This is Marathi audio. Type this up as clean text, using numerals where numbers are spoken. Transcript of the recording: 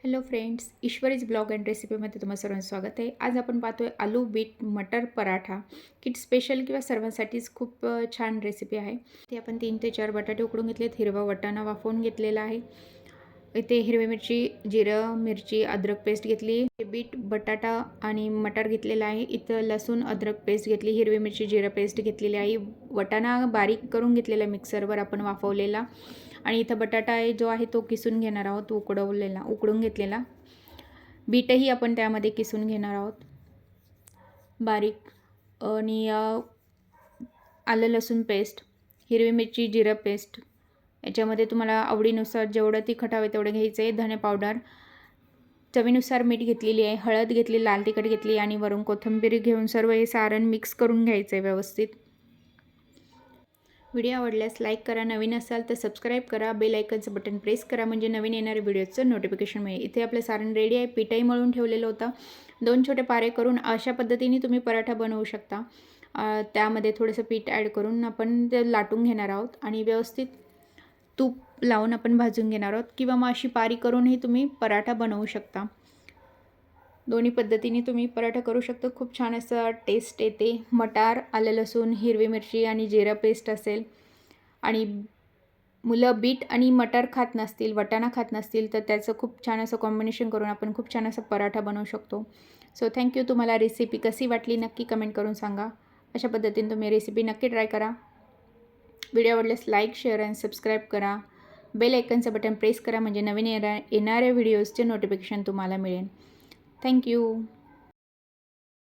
हॅलो फ्रेंड्स, ईश्वरीज ब्लॉग अँड रेसिपीमध्ये तुम्हाला सर्वांचं स्वागत आहे. आज आपण पाहतोय आलू बीट मटर पराठा. किट स्पेशल किंवा सर्वांसाठीच खूप छान रेसिपी आहे. ते आपण 3 ते 4 बटाटे उकडून घेतलेत. हिरवा वाटाणा वाफवून घेतलेला आहे. इथे हिरवी मिरची, जिरं, मिरची, अद्रक पेस्ट घेतली. बीट, बटाटा आणि मटर घेतलेला आहे. इथं लसूण, अद्रक पेस्ट घेतली. हिरवी मिरची, जिरं पेस्ट घेतलेली आहे. वाटाणा बारीक करून घेतलेला मिक्सरवर आपण वाफवलेला. आणि इथं बटाटा आहे जो आहे तो किसून घेणार आहोत, उकडून घेतलेला. बीटही आपण त्यामध्ये किसून घेणार आहोत बारीक. आणि आलं लसूण पेस्ट, हिरवी मिरची, जिरं पेस्ट, याच्यामध्ये तुम्हाला आवडीनुसार जेवढं तिखट हवे तेवढं घ्यायचं आहे. धने पावडर, चवीनुसार मीठ घेतलेली आहे. हळद घेतली, लाल तिखट घेतली आणि वरून कोथिंबीर घेऊन सर्व हे सारण मिक्स करून घ्यायचं आहे व्यवस्थित. व्हिडिओ आवडल्यास लाईक करा, नवीन असाल तर सबस्क्राईब करा, बेल आयकनचं बटन प्रेस करा म्हणजे नवीन येणाऱ्या व्हिडिओचं नोटिफिकेशन मिळेल. इथे आपलं सारण रेडी आहे. पिठही मळून ठेवलेलं होतं. 2 छोटे पारे करून अशा पद्धतीने तुम्ही पराठा बनवू शकता. त्यामध्ये थोडंसं पीठ ॲड करून आपण ते लाटून घेणार आहोत आणि व्यवस्थित तूप लावून आपण भाजून घेणार आहोत किंवा मग अशी पारी करूनही तुम्ही पराठा बनवू शकता. दोन्ही पद्धतीने तुम्ही पराठा करू शकता. खूप छान असं टेस्ट येते. मटार, आलं लसूण, हिरवी मिरची आणि जिरा पेस्ट असेल आणि मुलं बीट आणि मटार खात नसतील, वाटाणा खात नसतील तर त्याचं खूप छान असं कॉम्बिनेशन करून आपण खूप छान असा पराठा बनवू शकतो. So thank you. तुम्हाला रेसिपी कशी वाटली नक्की कमेंट करून सांगा. अशा पद्धतीने तुम्ही रेसिपी नक्की ट्राय करा. व्हिडिओ आवडल्यास लाईक, शेअर आणि सबस्क्राईब करा. बेल आयकनचं बटन प्रेस करा म्हणजे नवीन येणाऱ्या व्हिडिओजचे नोटिफिकेशन तुम्हाला मिळेल. थँक्यू.